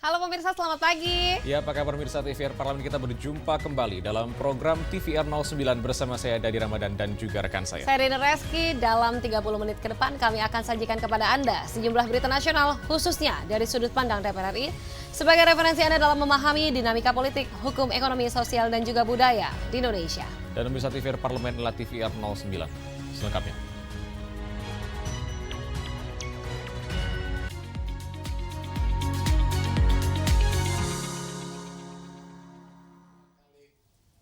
Halo pemirsa, selamat pagi. Ya, apa kabar pemirsa TVR Parlemen? Kita berjumpa kembali dalam program TVR 09 bersama saya Dadi Ramadan dan juga rekan saya. Saya Rina Reski, dalam 30 menit ke depan kami akan sajikan kepada Anda sejumlah berita nasional khususnya dari sudut pandang DPR RI sebagai referensi Anda dalam memahami dinamika politik, hukum, ekonomi, sosial, dan juga budaya di Indonesia. Dan pemirsa TVR Parlemen adalah TVR 09. Selengkapnya.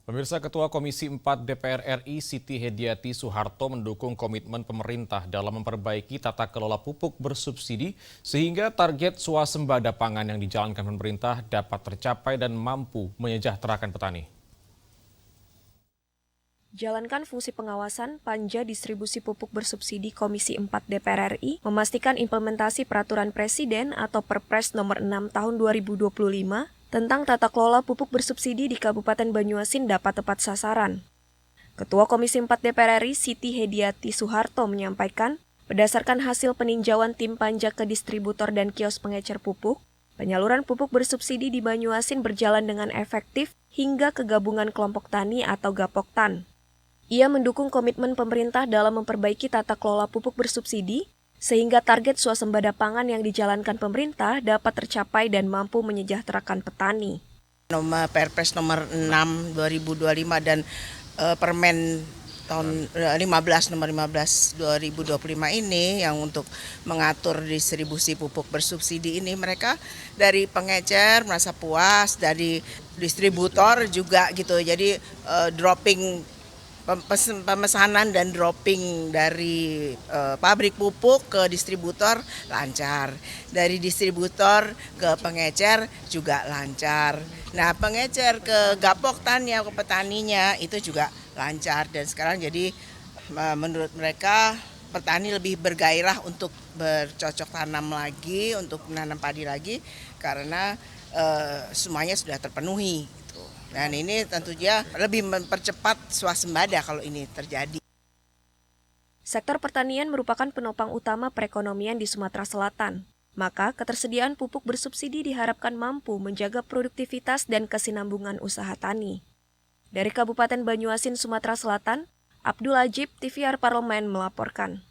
Pemirsa, Ketua Komisi 4 DPR RI Siti Hediati Soeharto mendukung komitmen pemerintah dalam memperbaiki tata kelola pupuk bersubsidi sehingga target swasembada pangan yang dijalankan pemerintah dapat tercapai dan mampu menyejahterakan petani. Jalankan fungsi pengawasan Panja Distribusi Pupuk Bersubsidi Komisi 4 DPR RI memastikan implementasi Peraturan Presiden atau Perpres Nomor 6 Tahun 2025 tentang tata kelola pupuk bersubsidi di Kabupaten Banyuasin dapat tepat sasaran. Ketua Komisi 4 DPR RI Siti Hediati Soeharto menyampaikan, berdasarkan hasil peninjauan tim panja ke distributor dan kios pengecer pupuk, penyaluran pupuk bersubsidi di Banyuasin berjalan dengan efektif hingga ke gabungan kelompok tani atau Gapoktan. Ia mendukung komitmen pemerintah dalam memperbaiki tata kelola pupuk bersubsidi, sehingga target swasembada pangan yang dijalankan pemerintah dapat tercapai dan mampu menyejahterakan petani. Perpres nomor 6 2025 dan Permen tahun 15 nomor 15 2025 ini yang untuk mengatur distribusi pupuk bersubsidi ini, mereka dari pengecer merasa puas, dari distributor juga gitu. Jadi dropping pemesanan dan dropping dari pabrik pupuk ke distributor lancar, dari distributor ke pengecer juga lancar. Nah, pengecer ke Gapoktan ya, ke petaninya itu juga lancar, dan sekarang jadi menurut mereka petani lebih bergairah untuk bercocok tanam lagi, untuk menanam padi lagi karena semuanya sudah terpenuhi. Dan ini tentunya lebih mempercepat swasembada kalau ini terjadi. Sektor pertanian merupakan penopang utama perekonomian di Sumatera Selatan. Maka ketersediaan pupuk bersubsidi diharapkan mampu menjaga produktivitas dan kesinambungan usaha tani. Dari Kabupaten Banyuasin, Sumatera Selatan, Abdul Ajib, TVR Parlemen melaporkan.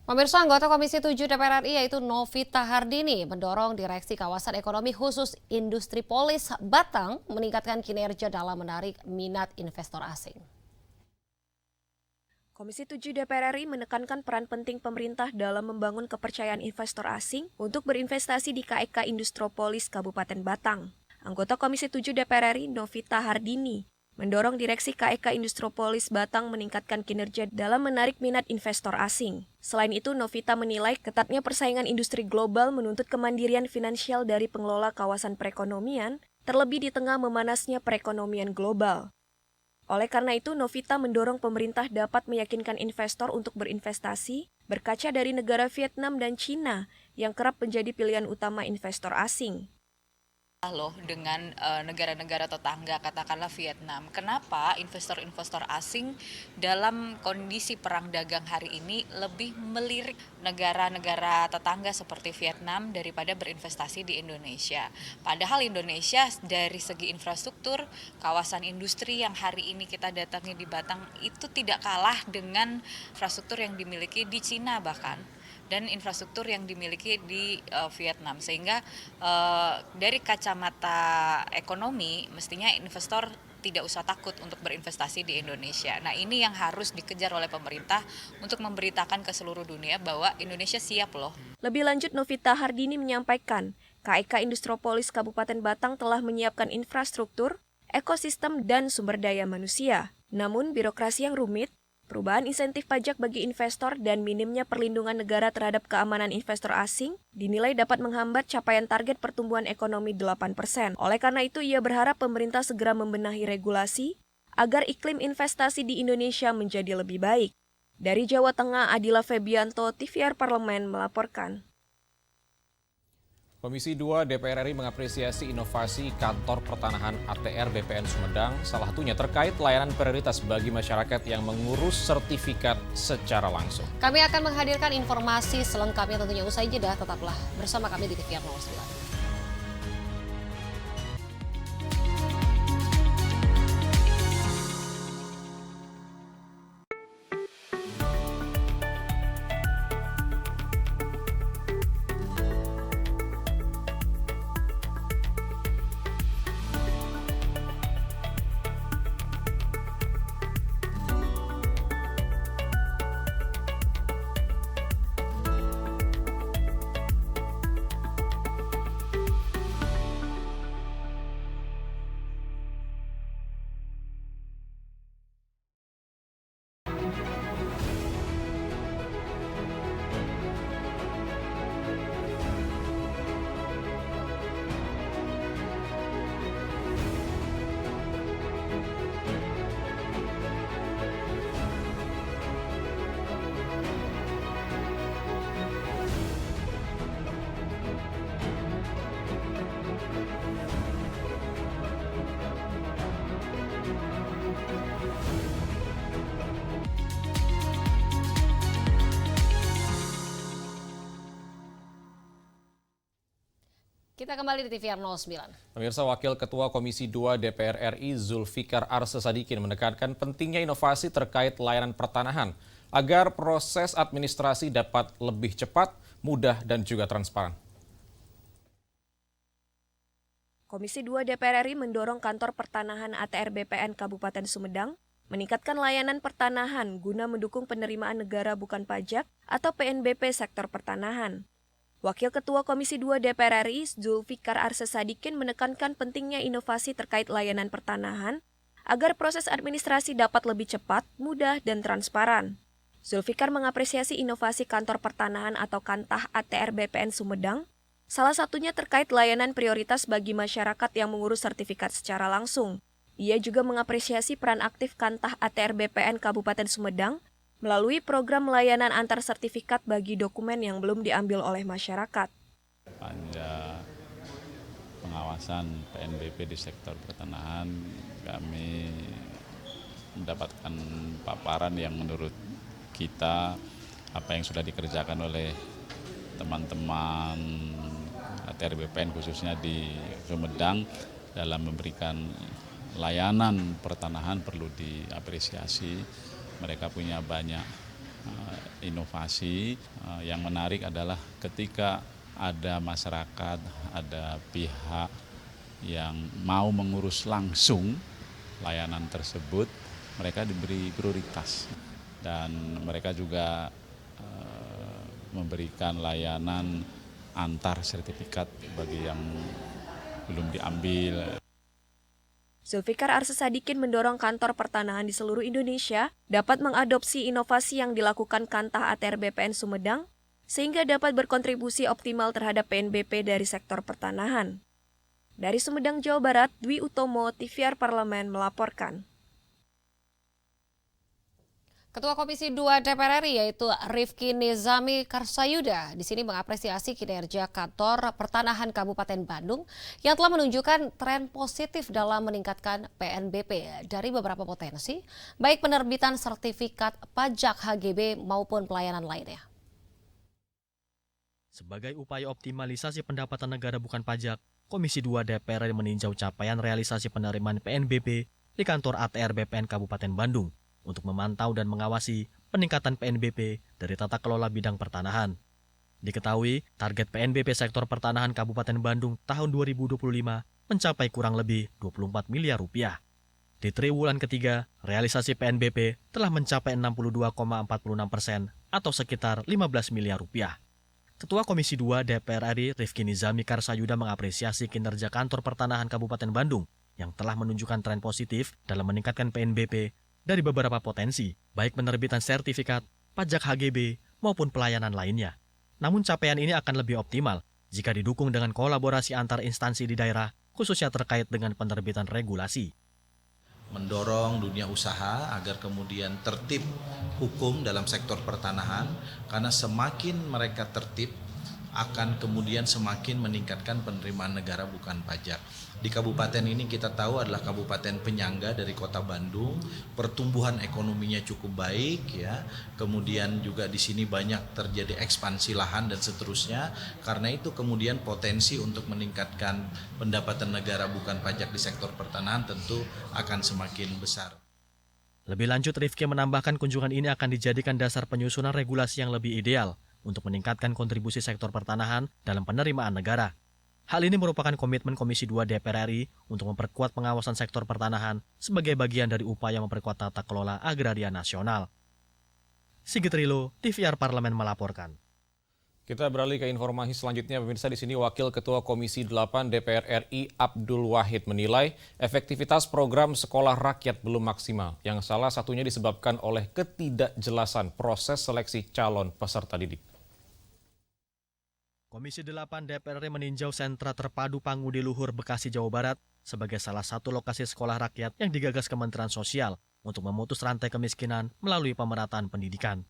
Pemirsa, anggota Komisi 7 DPR RI yaitu Novita Hardini mendorong Direksi Kawasan Ekonomi Khusus Industri Polis Batang meningkatkan kinerja dalam menarik minat investor asing. Komisi 7 DPR RI menekankan peran penting pemerintah dalam membangun kepercayaan investor asing untuk berinvestasi di KEK Industropolis Kabupaten Batang. Anggota Komisi 7 DPR RI Novita Hardini mendorong Direksi KEK Industropolis Batang meningkatkan kinerja dalam menarik minat investor asing. Selain itu, Novita menilai ketatnya persaingan industri global menuntut kemandirian finansial dari pengelola kawasan perekonomian, terlebih di tengah memanasnya perekonomian global. Oleh karena itu, Novita mendorong pemerintah dapat meyakinkan investor untuk berinvestasi, berkaca dari negara Vietnam dan Cina yang kerap menjadi pilihan utama investor asing. Dengan negara-negara tetangga, katakanlah Vietnam. Kenapa investor-investor asing dalam kondisi perang dagang hari ini lebih melirik negara-negara tetangga seperti Vietnam daripada berinvestasi di Indonesia? Padahal Indonesia dari segi infrastruktur, kawasan industri yang hari ini kita datangi di Batang itu tidak kalah dengan infrastruktur yang dimiliki di Cina bahkan, dan infrastruktur yang dimiliki di Vietnam, sehingga dari kacamata ekonomi mestinya investor tidak usah takut untuk berinvestasi di Indonesia. Nah, ini yang harus dikejar oleh pemerintah untuk memberitakan ke seluruh dunia bahwa Indonesia siap loh. Lebih lanjut, Novita Hardini menyampaikan, KEK Industropolis Kabupaten Batang telah menyiapkan infrastruktur, ekosistem, dan sumber daya manusia. Namun, birokrasi yang rumit, perubahan insentif pajak bagi investor, dan minimnya perlindungan negara terhadap keamanan investor asing dinilai dapat menghambat capaian target pertumbuhan ekonomi 8%. Oleh karena itu, ia berharap pemerintah segera membenahi regulasi agar iklim investasi di Indonesia menjadi lebih baik. Dari Jawa Tengah, Adila Febianto, TVR Parlemen melaporkan. Komisi 2 DPR RI mengapresiasi inovasi kantor pertanahan ATR BPN Sumedang, salah satunya terkait layanan prioritas bagi masyarakat yang mengurus sertifikat secara langsung. Kami akan menghadirkan informasi selengkapnya tentunya usai jeda, tetaplah bersama kami di TVR 09. Kita kembali di TVR 09. Pemirsa, Wakil Ketua Komisi 2 DPR RI Zulfikar Arsesadikin menekankan pentingnya inovasi terkait layanan pertanahan agar proses administrasi dapat lebih cepat, mudah, dan juga transparan. Komisi 2 DPR RI mendorong kantor pertanahan ATR BPN Kabupaten Sumedang meningkatkan layanan pertanahan guna mendukung penerimaan negara bukan pajak atau PNBP sektor pertanahan. Wakil Ketua Komisi 2 DPR RI Zulfikar Arsesadikin menekankan pentingnya inovasi terkait layanan pertanahan agar proses administrasi dapat lebih cepat, mudah, dan transparan. Zulfikar mengapresiasi inovasi kantor pertanahan atau Kantah ATR BPN Sumedang, salah satunya terkait layanan prioritas bagi masyarakat yang mengurus sertifikat secara langsung. Ia juga mengapresiasi peran aktif Kantah ATR BPN Kabupaten Sumedang melalui program layanan antar sertifikat bagi dokumen yang belum diambil oleh masyarakat. Panja pengawasan PNBP di sektor pertanahan, kami mendapatkan paparan yang menurut kita apa yang sudah dikerjakan oleh teman-teman ATR BPN khususnya di Sumedang dalam memberikan layanan pertanahan perlu diapresiasi. Mereka punya banyak inovasi. Yang menarik adalah ketika ada masyarakat, ada pihak yang mau mengurus langsung layanan tersebut, mereka diberi prioritas. Dan mereka juga memberikan layanan antar sertifikat bagi yang belum diambil. Zulfikar Arsesadikin mendorong kantor pertanahan di seluruh Indonesia dapat mengadopsi inovasi yang dilakukan Kantah ATR BPN Sumedang sehingga dapat berkontribusi optimal terhadap PNBP dari sektor pertanahan. Dari Sumedang, Jawa Barat, Dwi Utomo, TVR Parlemen melaporkan. Ketua Komisi 2 DPR RI yaitu Rifki Nizami Karsayuda di sini mengapresiasi kinerja kantor pertanahan Kabupaten Bandung yang telah menunjukkan tren positif dalam meningkatkan PNBP dari beberapa potensi, baik penerbitan sertifikat pajak HGB maupun pelayanan lainnya. Sebagai upaya optimalisasi pendapatan negara bukan pajak, Komisi 2 DPR RI meninjau capaian realisasi penerimaan PNBP di kantor ATR BPN Kabupaten Bandung untuk memantau dan mengawasi peningkatan PNBP dari tata kelola bidang pertanahan. Diketahui, target PNBP sektor pertanahan Kabupaten Bandung tahun 2025 mencapai kurang lebih 24 miliar rupiah. Di triwulan ketiga, realisasi PNBP telah mencapai 62,46% atau sekitar 15 miliar rupiah. Ketua Komisi 2 DPR RI Rifki Nizami Karsayuda mengapresiasi kinerja kantor pertanahan Kabupaten Bandung yang telah menunjukkan tren positif dalam meningkatkan PNBP dari beberapa potensi, baik penerbitan sertifikat, pajak HGB, maupun pelayanan lainnya. Namun capaian ini akan lebih optimal jika didukung dengan kolaborasi antar instansi di daerah, khususnya terkait dengan penerbitan regulasi. Mendorong dunia usaha agar kemudian tertib hukum dalam sektor pertanahan, karena semakin mereka tertib, akan kemudian semakin meningkatkan penerimaan negara bukan pajak. Di kabupaten ini kita tahu adalah kabupaten penyangga dari Kota Bandung, pertumbuhan ekonominya cukup baik ya. Kemudian juga di sini banyak terjadi ekspansi lahan dan seterusnya. Karena itu kemudian potensi untuk meningkatkan pendapatan negara bukan pajak di sektor pertanahan tentu akan semakin besar. Lebih lanjut, Rifki menambahkan kunjungan ini akan dijadikan dasar penyusunan regulasi yang lebih ideal untuk meningkatkan kontribusi sektor pertanahan dalam penerimaan negara. Hal ini merupakan komitmen Komisi 2 DPR RI untuk memperkuat pengawasan sektor pertanahan sebagai bagian dari upaya memperkuat tata kelola agraria nasional. Sigit Rilo, TVR Parlemen melaporkan. Kita beralih ke informasi selanjutnya. Pemirsa, di sini Wakil Ketua Komisi 8 DPR RI Abdul Wahid menilai efektivitas program sekolah rakyat belum maksimal, yang salah satunya disebabkan oleh ketidakjelasan proses seleksi calon peserta didik. Komisi 8 DPR RI meninjau sentra terpadu Pangudi Luhur, Bekasi, Jawa Barat sebagai salah satu lokasi sekolah rakyat yang digagas Kementerian Sosial untuk memutus rantai kemiskinan melalui pemerataan pendidikan.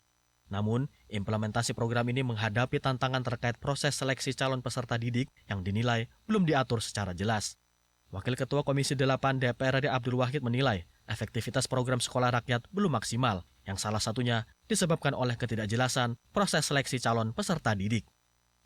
Namun, implementasi program ini menghadapi tantangan terkait proses seleksi calon peserta didik yang dinilai belum diatur secara jelas. Wakil Ketua Komisi 8 DPR RI Abdul Wahid menilai efektivitas program sekolah rakyat belum maksimal, yang salah satunya disebabkan oleh ketidakjelasan proses seleksi calon peserta didik.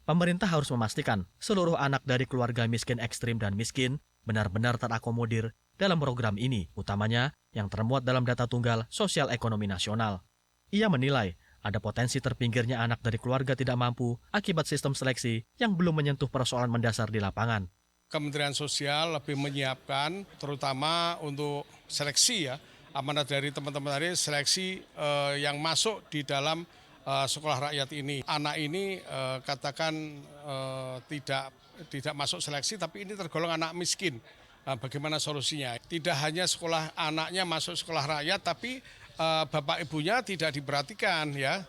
Pemerintah harus memastikan seluruh anak dari keluarga miskin ekstrim dan miskin benar-benar terakomodir dalam program ini, utamanya yang termuat dalam data tunggal sosial ekonomi nasional. Ia menilai ada potensi terpinggirnya anak dari keluarga tidak mampu akibat sistem seleksi yang belum menyentuh persoalan mendasar di lapangan. Kementerian Sosial lebih menyiapkan terutama untuk seleksi ya, amanat dari teman-teman tadi seleksi yang masuk di dalam sekolah rakyat ini. Anak ini katakan tidak masuk seleksi, tapi ini tergolong anak miskin. Bagaimana solusinya? Tidak hanya sekolah anaknya masuk sekolah rakyat, tapi bapak ibunya tidak diperhatikan ya,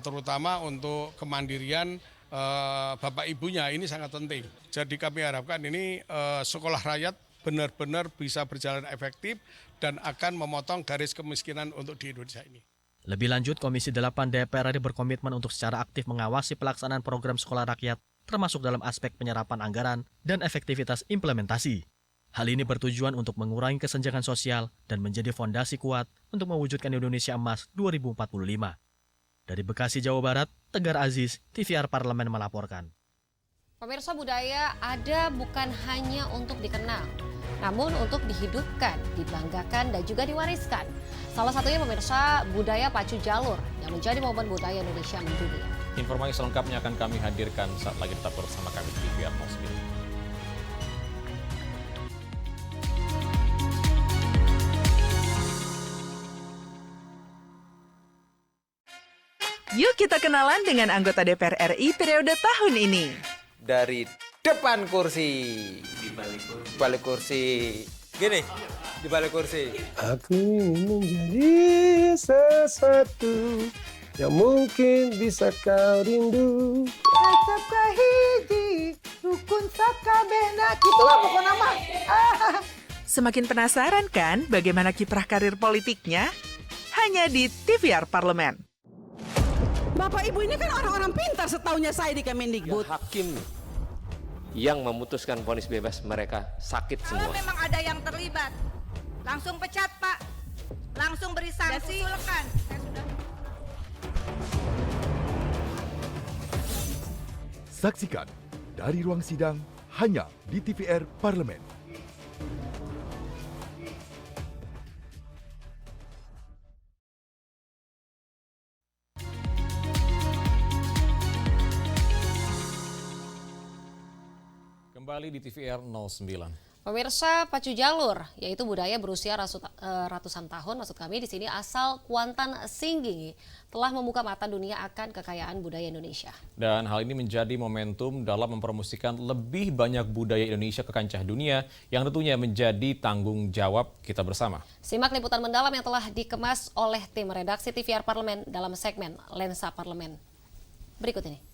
terutama untuk kemandirian bapak ibunya ini sangat penting. Jadi kami harapkan ini sekolah rakyat benar-benar bisa berjalan efektif dan akan memotong garis kemiskinan untuk di Indonesia ini. Lebih lanjut, Komisi 8 DPR RI berkomitmen untuk secara aktif mengawasi pelaksanaan program sekolah rakyat, termasuk dalam aspek penyerapan anggaran dan efektivitas implementasi. Hal ini bertujuan untuk mengurangi kesenjangan sosial dan menjadi fondasi kuat untuk mewujudkan Indonesia Emas 2045. Dari Bekasi, Jawa Barat, Tegar Aziz, TVR Parlemen melaporkan. Pemirsa, budaya ada bukan hanya untuk dikenal, namun untuk dihidupkan, dibanggakan, dan juga diwariskan. Salah satunya pemirsa budaya pacu jalur yang menjadi momen budaya Indonesia mendunia. Informasi selengkapnya akan kami hadirkan saat lagi tetap bersama kami di TVR Mosby. Yuk kita kenalan dengan anggota DPR RI periode tahun ini. Dari depan kursi, di balik kursi, gini, di balik kursi. Aku ingin menjadi sesuatu yang mungkin bisa kau rindu. Asapka hiji, rukun sakabehna, gitulah pokoknya nama. Semakin penasaran kan bagaimana kiprah karir politiknya? Hanya di TVR Parlemen. Bapak Ibu ini kan orang-orang pintar setaunya saya di Kemendikbud. Hakim yang memutuskan vonis bebas mereka sakit semua. Kalau memang ada yang terlibat, langsung pecat Pak, langsung beri sanksi. Usulkan. Saksikan dari ruang sidang hanya di TVR Parlemen. Kembali di TVR 09. Pemirsa, pacu jalur, yaitu budaya berusia ratusan tahun, maksud kami di sini asal Kuantan Singgingi, telah membuka mata dunia akan kekayaan budaya Indonesia. Dan hal ini menjadi momentum dalam mempromosikan lebih banyak budaya Indonesia ke kancah dunia, yang tentunya menjadi tanggung jawab kita bersama. Simak liputan mendalam yang telah dikemas oleh tim redaksi TVR Parlemen dalam segmen Lensa Parlemen. Berikut ini.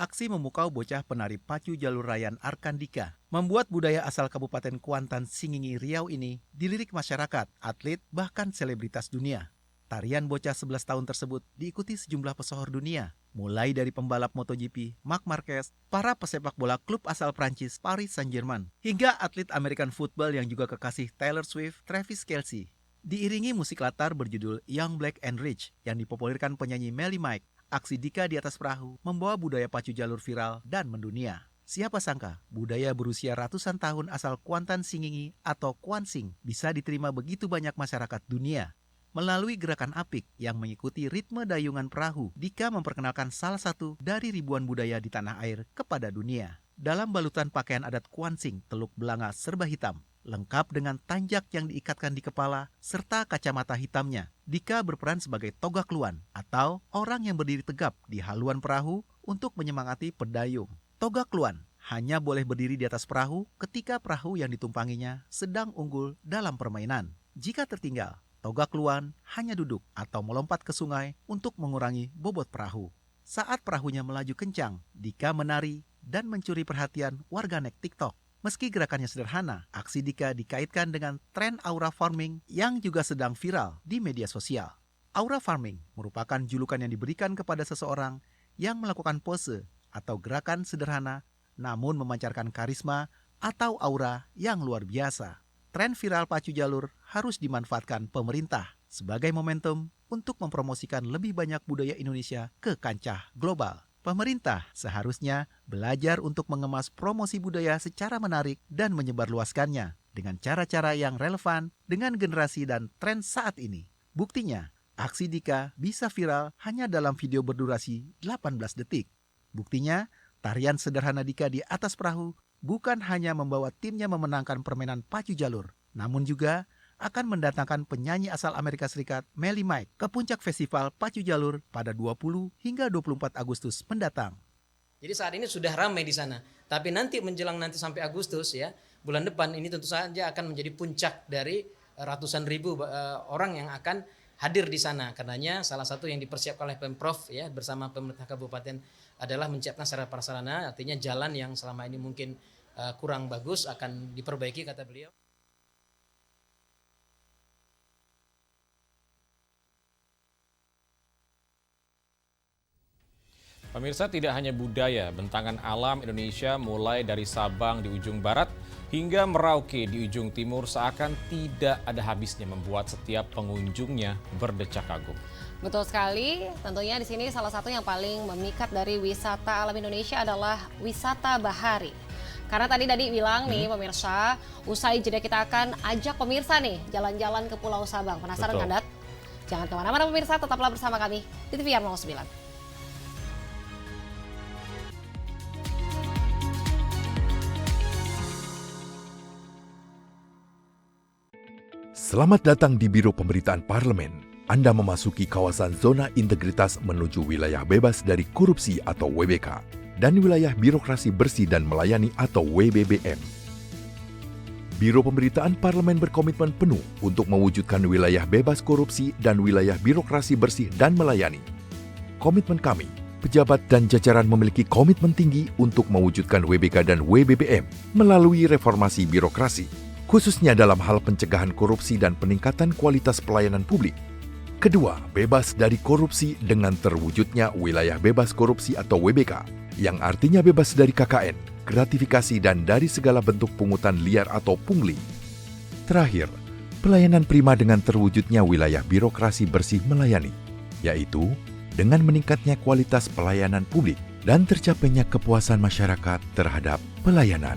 Aksi memukau bocah penari pacu jalur Rayan Arkandika membuat budaya asal Kabupaten Kuantan Singgingi Riau ini dilirik masyarakat, atlet, bahkan selebritas dunia. Tarian bocah 11 tahun tersebut diikuti sejumlah pesohor dunia, mulai dari pembalap MotoGP Marc Marquez, para pesepak bola klub asal Prancis Paris Saint-Germain, hingga atlet American football yang juga kekasih Taylor Swift, Travis Kelce. Diiringi musik latar berjudul Young Black and Rich yang dipopulerkan penyanyi Melly Mike, aksi Dika di atas perahu membawa budaya pacu jalur viral dan mendunia. Siapa sangka budaya berusia ratusan tahun asal Kuantan Singingi atau Kuansing bisa diterima begitu banyak masyarakat dunia. Melalui gerakan apik yang mengikuti ritme dayungan perahu, Dika memperkenalkan salah satu dari ribuan budaya di tanah air kepada dunia. Dalam balutan pakaian adat Kuansing teluk belanga serba hitam, lengkap dengan tanjak yang diikatkan di kepala serta kacamata hitamnya, Dika berperan sebagai Togakluan atau orang yang berdiri tegap di haluan perahu untuk menyemangati pedayung. Togakluan hanya boleh berdiri di atas perahu ketika perahu yang ditumpanginya sedang unggul dalam permainan. Jika tertinggal, Togakluan hanya duduk atau melompat ke sungai untuk mengurangi bobot perahu. Saat perahunya melaju kencang, Dika menari dan mencuri perhatian warganet TikTok. Meski gerakannya sederhana, aksi Dika dikaitkan dengan tren aura farming yang juga sedang viral di media sosial. Aura farming merupakan julukan yang diberikan kepada seseorang yang melakukan pose atau gerakan sederhana namun memancarkan karisma atau aura yang luar biasa. Tren viral pacu jalur harus dimanfaatkan pemerintah sebagai momentum untuk mempromosikan lebih banyak budaya Indonesia ke kancah global. Pemerintah seharusnya belajar untuk mengemas promosi budaya secara menarik dan menyebarluaskannya dengan cara-cara yang relevan dengan generasi dan tren saat ini. Buktinya, aksi Dika bisa viral hanya dalam video berdurasi 18 detik. Buktinya, tarian sederhana Dika di atas perahu bukan hanya membawa timnya memenangkan permainan pacu jalur, namun juga akan mendatangkan penyanyi asal Amerika Serikat Melly Mike ke puncak festival pacu jalur pada 20 hingga 24 Agustus mendatang. Jadi saat ini sudah ramai di sana, tapi nanti menjelang nanti sampai Agustus ya, bulan depan ini tentu saja akan menjadi puncak dari ratusan ribu orang yang akan hadir di sana. Karenanya salah satu yang dipersiapkan oleh Pemprov ya bersama pemerintah kabupaten adalah menyiapkan sarana prasarana, artinya jalan yang selama ini mungkin kurang bagus akan diperbaiki kata beliau. Pemirsa, tidak hanya budaya, bentangan alam Indonesia mulai dari Sabang di ujung barat hingga Merauke di ujung timur seakan tidak ada habisnya membuat setiap pengunjungnya berdecak kagum. Betul sekali, tentunya di sini salah satu yang paling memikat dari wisata alam Indonesia adalah wisata bahari. Karena tadi bilang nih pemirsa, usai jeda kita akan ajak pemirsa nih jalan-jalan ke Pulau Sabang. Penasaran kan, Dat? Jangan kemana-mana pemirsa, tetaplah bersama kami di TVR 09. Selamat datang di Biro Pemberitaan Parlemen. Anda memasuki kawasan zona integritas menuju wilayah bebas dari korupsi atau WBK dan wilayah birokrasi bersih dan melayani atau WBBM. Biro Pemberitaan Parlemen berkomitmen penuh untuk mewujudkan wilayah bebas korupsi dan wilayah birokrasi bersih dan melayani. Komitmen kami, pejabat dan jajaran memiliki komitmen tinggi untuk mewujudkan WBK dan WBBM melalui reformasi birokrasi, khususnya dalam hal pencegahan korupsi dan peningkatan kualitas pelayanan publik. Kedua, bebas dari korupsi dengan terwujudnya wilayah bebas korupsi atau WBK, yang artinya bebas dari KKN, gratifikasi dan dari segala bentuk pungutan liar atau pungli. Terakhir, pelayanan prima dengan terwujudnya wilayah birokrasi bersih melayani, yaitu dengan meningkatnya kualitas pelayanan publik dan tercapainya kepuasan masyarakat terhadap pelayanan.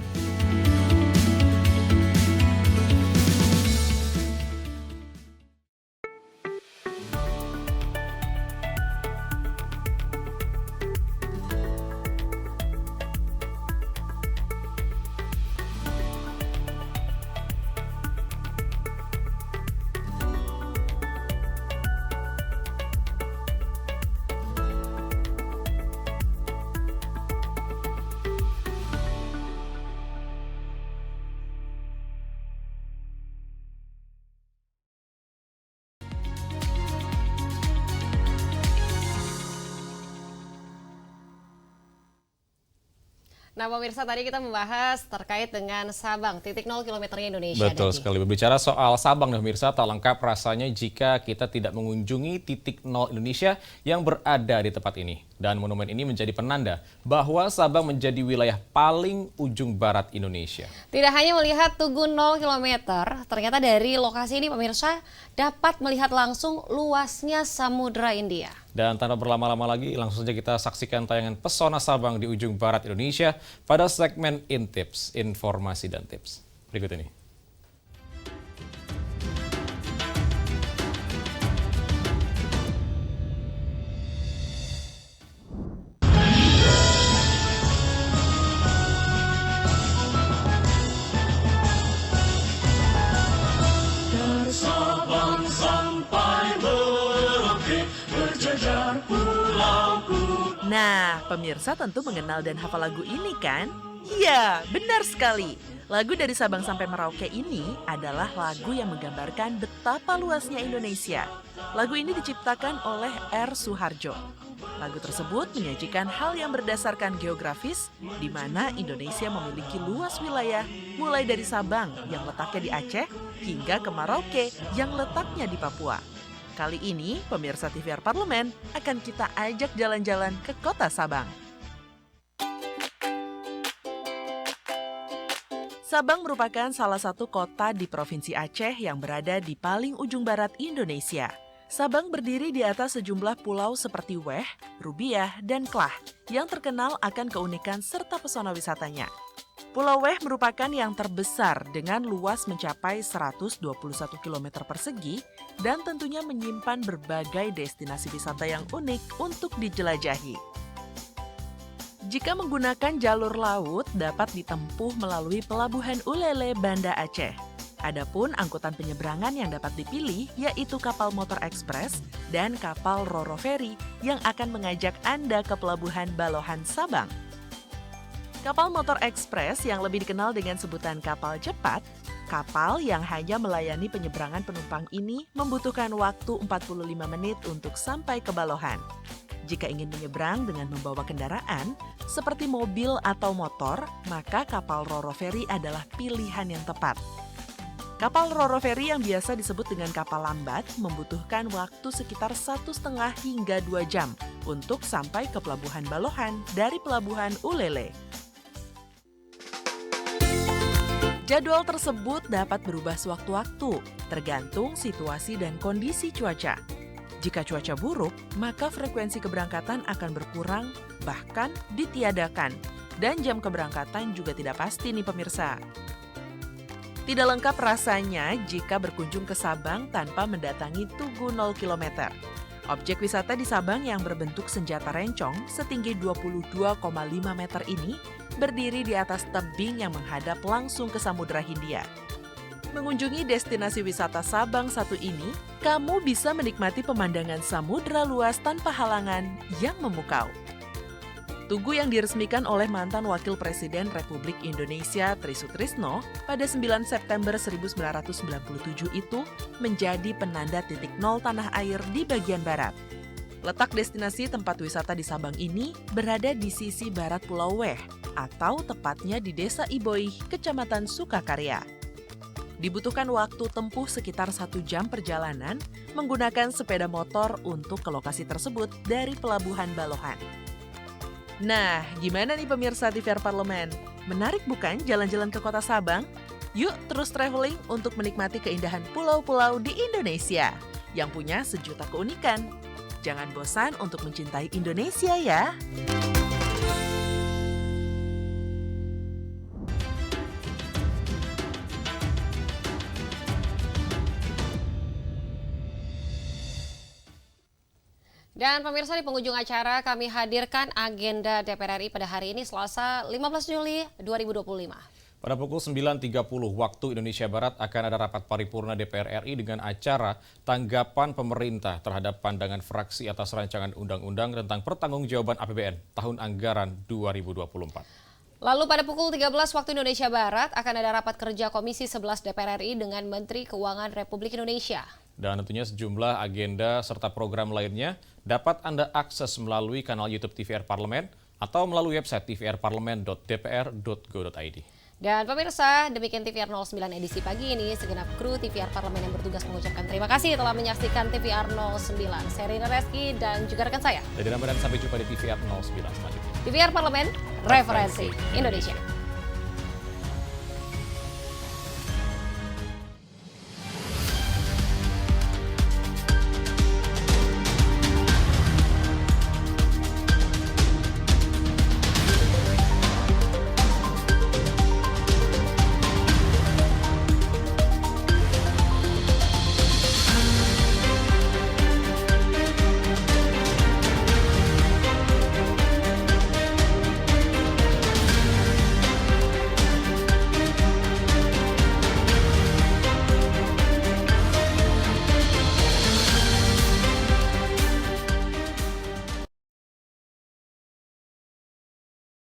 Nah, pemirsa, tadi kita membahas terkait dengan Sabang, titik 0 kilometernya Indonesia. Betul sekali. Berbicara soal Sabang, pemirsa, tak lengkap rasanya jika kita tidak mengunjungi titik 0 Indonesia yang berada di tempat ini. Dan monumen ini menjadi penanda bahwa Sabang menjadi wilayah paling ujung barat Indonesia. Tidak hanya melihat Tugu 0 kilometer, ternyata dari lokasi ini, pemirsa, dapat melihat langsung luasnya Samudra India. Dan tanpa berlama-lama lagi, langsung saja kita saksikan tayangan Pesona Sabang di ujung barat Indonesia pada segmen Intips, informasi dan tips. Berikut ini. Dari Sabang sampai Merauke berjajar pulau-pulau. Nah, pemirsa tentu mengenal dan hafal lagu ini kan? Iya, benar sekali. Lagu Dari Sabang sampai Merauke ini adalah lagu yang menggambarkan betapa luasnya Indonesia. Lagu ini diciptakan oleh R. Suharjo. Lagu tersebut menyajikan hal yang berdasarkan geografis, di mana Indonesia memiliki luas wilayah mulai dari Sabang yang letaknya di Aceh hingga ke Merauke yang letaknya di Papua. Kali ini, pemirsa TVR Parlemen akan kita ajak jalan-jalan ke kota Sabang. Sabang merupakan salah satu kota di Provinsi Aceh yang berada di paling ujung barat Indonesia. Sabang berdiri di atas sejumlah pulau seperti Weh, Rubiah, dan Klah yang terkenal akan keunikan serta pesona wisatanya. Pulau Weh merupakan yang terbesar dengan luas mencapai 121 km persegi dan tentunya menyimpan berbagai destinasi wisata yang unik untuk dijelajahi. Jika menggunakan jalur laut, dapat ditempuh melalui Pelabuhan Ulele, Banda Aceh. Adapun angkutan penyeberangan yang dapat dipilih yaitu kapal motor ekspres dan kapal Roro Ferry yang akan mengajak Anda ke Pelabuhan Balohan, Sabang. Kapal motor ekspres yang lebih dikenal dengan sebutan kapal cepat, kapal yang hanya melayani penyeberangan penumpang ini membutuhkan waktu 45 menit untuk sampai ke Balohan. Jika ingin menyeberang dengan membawa kendaraan, seperti mobil atau motor, maka kapal Roro Ferry adalah pilihan yang tepat. Kapal Roro Ferry yang biasa disebut dengan kapal lambat membutuhkan waktu sekitar 1,5 hingga 2 jam untuk sampai ke Pelabuhan Balohan dari Pelabuhan Ulele. Jadwal tersebut dapat berubah sewaktu-waktu, tergantung situasi dan kondisi cuaca. Jika cuaca buruk, maka frekuensi keberangkatan akan berkurang, bahkan ditiadakan. Dan jam keberangkatan juga tidak pasti nih pemirsa. Tidak lengkap rasanya jika berkunjung ke Sabang tanpa mendatangi Tugu 0 km. Objek wisata di Sabang yang berbentuk senjata rencong setinggi 22,5 meter ini berdiri di atas tebing yang menghadap langsung ke Samudra Hindia. Mengunjungi destinasi wisata Sabang satu ini, kamu bisa menikmati pemandangan samudra luas tanpa halangan yang memukau. Tugu yang diresmikan oleh mantan Wakil Presiden Republik Indonesia Tri Sutrisno pada 9 September 1997 itu menjadi penanda titik nol tanah air di bagian barat. Letak destinasi tempat wisata di Sabang ini berada di sisi barat Pulau Weh, atau tepatnya di Desa Iboih, Kecamatan Sukakarya. Dibutuhkan waktu tempuh sekitar 1 jam perjalanan menggunakan sepeda motor untuk ke lokasi tersebut dari Pelabuhan Balohan. Nah, gimana nih pemirsa TVR Parlemen? Menarik bukan jalan-jalan ke kota Sabang? Yuk terus traveling untuk menikmati keindahan pulau-pulau di Indonesia yang punya sejuta keunikan. Jangan bosan untuk mencintai Indonesia ya! Dan pemirsa, di penghujung acara kami hadirkan agenda DPR RI pada hari ini Selasa 15 Juli 2025. Pada pukul 9.30 waktu Indonesia Barat akan ada rapat paripurna DPR RI dengan acara tanggapan pemerintah terhadap pandangan fraksi atas rancangan undang-undang tentang pertanggungjawaban APBN tahun anggaran 2024. Lalu pada pukul 13 waktu Indonesia Barat akan ada rapat kerja Komisi 11 DPR RI dengan Menteri Keuangan Republik Indonesia. Dan tentunya sejumlah agenda serta program lainnya dapat Anda akses melalui kanal YouTube TVR Parlemen atau melalui website tvrparlemen.dpr.go.id. Dan pemirsa, demikian TVR 09 edisi pagi ini. Segenap kru TVR Parlemen yang bertugas mengucapkan terima kasih telah menyaksikan TVR 09. Saya Rina Reski dan juga rekan saya. Dan sampai jumpa di TVR 09 selanjutnya. TVR Parlemen, referensi Indonesia.